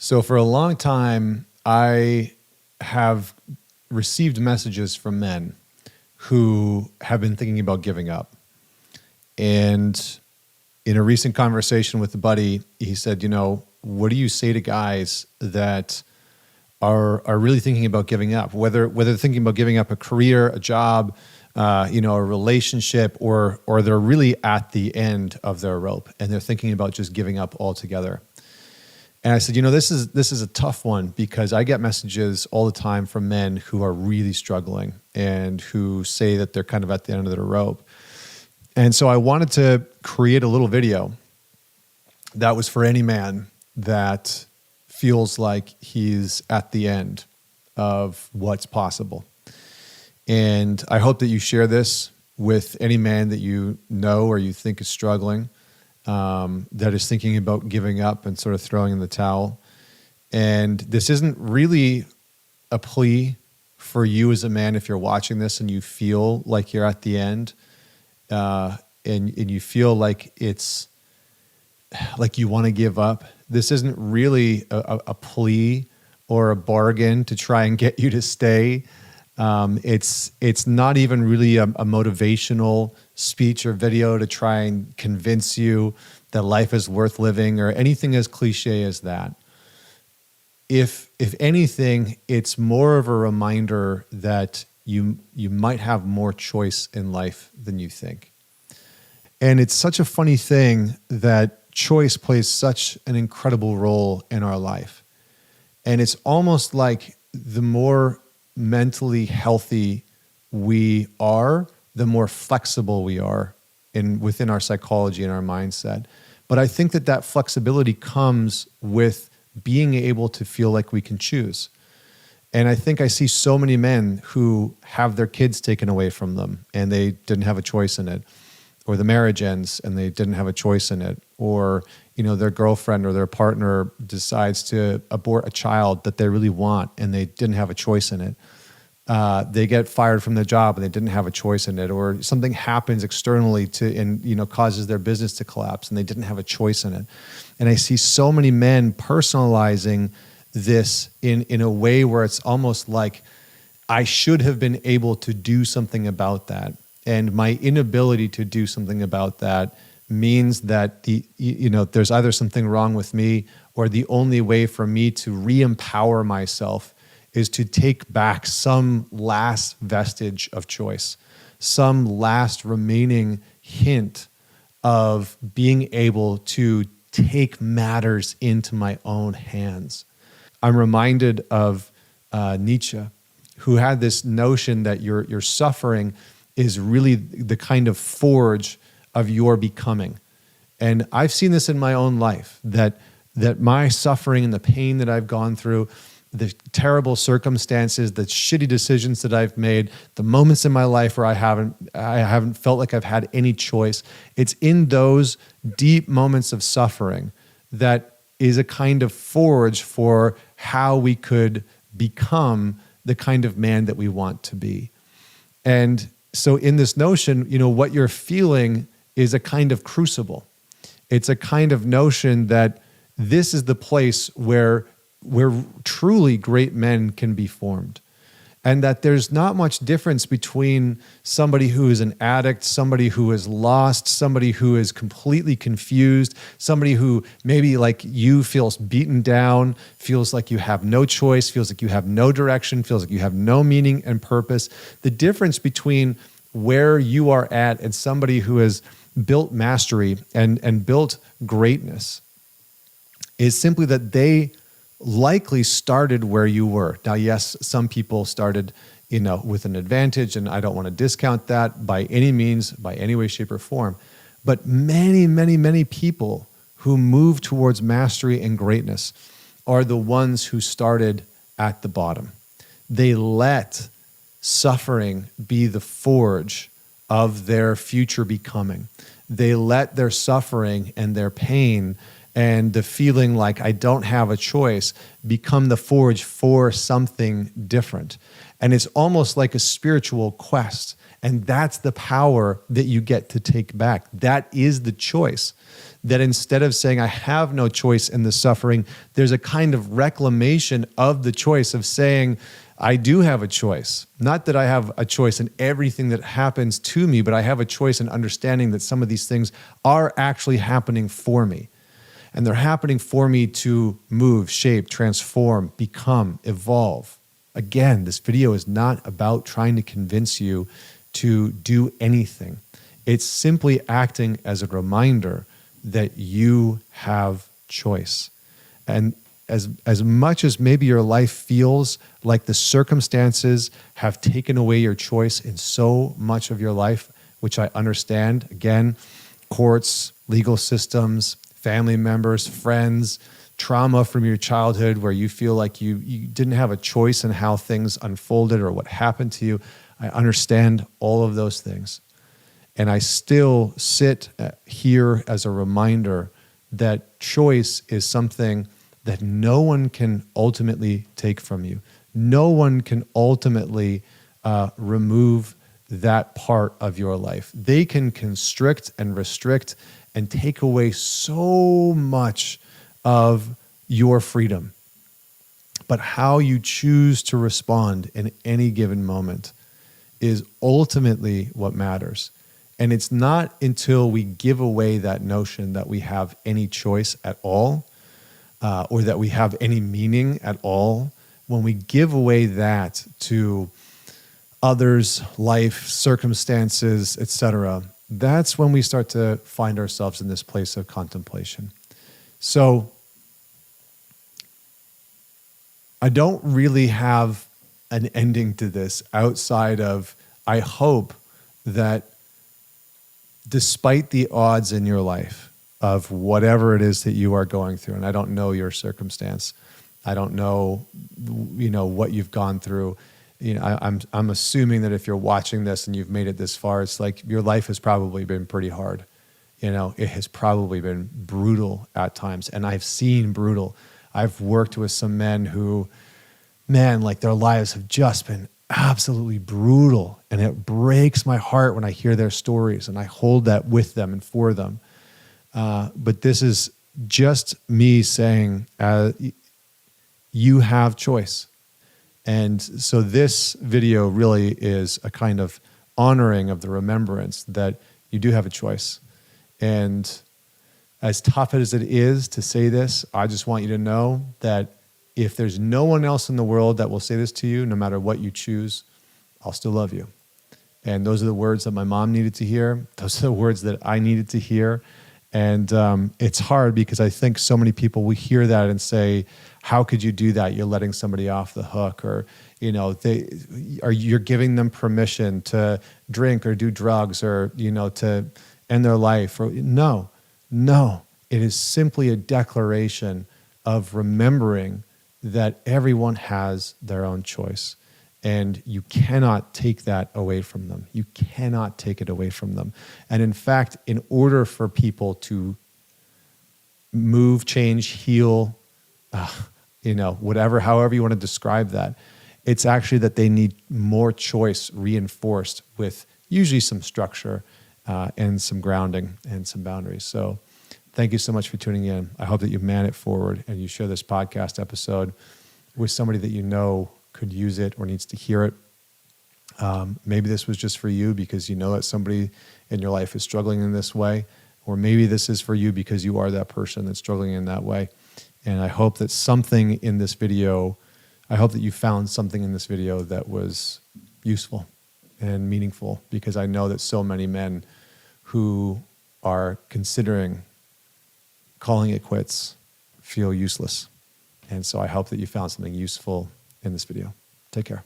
So for a long time, I have received messages from men who have been thinking about giving up. And in a recent conversation with a buddy, he said, what do you say to guys that are really thinking about giving up, whether they're thinking about giving up a career, a job, a relationship, or they're really at the end of their rope and they're thinking about just giving up altogether. And I said, this is a tough one because I get messages all the time from men who are really struggling and who say that they're kind of at the end of their rope. And so I wanted to create a little video that was for any man that feels like he's at the end of what's possible. And I hope that you share this with any man that you know or you think is struggling, that is thinking about giving up and sort of throwing in the towel. And this isn't really a plea for you as a man if you're watching this and you feel like you're at the end, and you feel like it's like you want to give up. This isn't really a plea or a bargain to try and get you to stay. It's not even really a motivational speech or video to try and convince you that life is worth living or anything as cliche as that. If anything, it's more of a reminder that you might have more choice in life than you think. And it's such a funny thing that choice plays such an incredible role in our life. And it's almost like the more mentally healthy we are, the more flexible we are within our psychology and our mindset. But I think that flexibility comes with being able to feel like we can choose. And I think I see so many men who have their kids taken away from them and they didn't have a choice in it, or the marriage ends and they didn't have a choice in it, or their girlfriend or their partner decides to abort a child that they really want and they didn't have a choice in it. They get fired from their job and they didn't have a choice in it, or something happens externally and causes their business to collapse and they didn't have a choice in it. And I see so many men personalizing this in a way where it's almost like I should have been able to do something about that. And my inability to do something about that means that there's either something wrong with me, or the only way for me to re-empower myself is to take back some last vestige of choice, some last remaining hint of being able to take matters into my own hands. I'm reminded of Nietzsche, who had this notion that your suffering is really the kind of forge of your becoming. And I've seen this in my own life, that my suffering and the pain that I've gone through, the terrible circumstances, the shitty decisions that I've made, the moments in my life where I haven't felt like I've had any choice. It's in those deep moments of suffering that is a kind of forge for how we could become the kind of man that we want to be. And so in this notion, what you're feeling is a kind of crucible. It's a kind of notion that this is the place where truly great men can be formed. And that there's not much difference between somebody who is an addict, somebody who is lost, somebody who is completely confused, somebody who maybe like you feels beaten down, feels like you have no choice, feels like you have no direction, feels like you have no meaning and purpose. The difference between where you are at and somebody who has built mastery and built greatness is simply that they likely started where you were. Now, yes, some people started, with an advantage, and I don't want to discount that by any means, by any way, shape, or form. But many, many, many people who move towards mastery and greatness are the ones who started at the bottom. They let suffering be the forge of their future becoming. They let their suffering and their pain and the feeling like I don't have a choice become the forge for something different. And it's almost like a spiritual quest. And that's the power that you get to take back. That is the choice. That instead of saying, I have no choice in the suffering, there's a kind of reclamation of the choice of saying, I do have a choice. Not that I have a choice in everything that happens to me, but I have a choice in understanding that some of these things are actually happening for me. And they're happening for me to move, shape, transform, become, evolve. Again, this video is not about trying to convince you to do anything. It's simply acting as a reminder that you have choice. And as much as maybe your life feels like the circumstances have taken away your choice in so much of your life, which I understand, again, courts, legal systems, family members, friends, trauma from your childhood where you feel like you didn't have a choice in how things unfolded or what happened to you. I understand all of those things. And I still sit here as a reminder that choice is something that no one can ultimately take from you. No one can ultimately remove that part of your life. They can constrict and restrict and take away so much of your freedom. But how you choose to respond in any given moment is ultimately what matters. And it's not until we give away that notion that we have any choice at all, or that we have any meaning at all, when we give away that to others, life, circumstances, etc., that's when we start to find ourselves in this place of contemplation. So I don't really have an ending to this outside of, I hope that despite the odds in your life of whatever it is that you are going through, and I don't know your circumstance, I don't know, what you've gone through. I'm assuming that if you're watching this and you've made it this far, it's like your life has probably been pretty hard. It has probably been brutal at times, and I've seen brutal. I've worked with some men who, like their lives have just been absolutely brutal, and it breaks my heart when I hear their stories, and I hold that with them and for them. But this is just me saying, you have choice. And so this video really is a kind of honoring of the remembrance that you do have a choice. And as tough as it is to say this, I just want you to know that if there's no one else in the world that will say this to you, no matter what you choose, I'll still love you. And those are the words that my mom needed to hear. Those are the words that I needed to hear. And it's hard because I think so many people will hear that and say, how could you do that? You're letting somebody off the hook, or you're giving them permission to drink or do drugs, or to end their life. Or no, it is simply a declaration of remembering that everyone has their own choice. And you cannot take that away from them. You cannot take it away from them. And in fact, in order for people to move, change, heal, however you want to describe that, it's actually that they need more choice reinforced with usually some structure and some grounding and some boundaries. So thank you so much for tuning in. I hope that you man it forward and you share this podcast episode with somebody that you know could use it or needs to hear it. Maybe this was just for you because you know that somebody in your life is struggling in this way, or maybe this is for you because you are that person that's struggling in that way. And I hope that something in this video, I hope that you found something in this video that was useful and meaningful, because I know that so many men who are considering calling it quits feel useless. And so I hope that you found something useful in this video. Take care.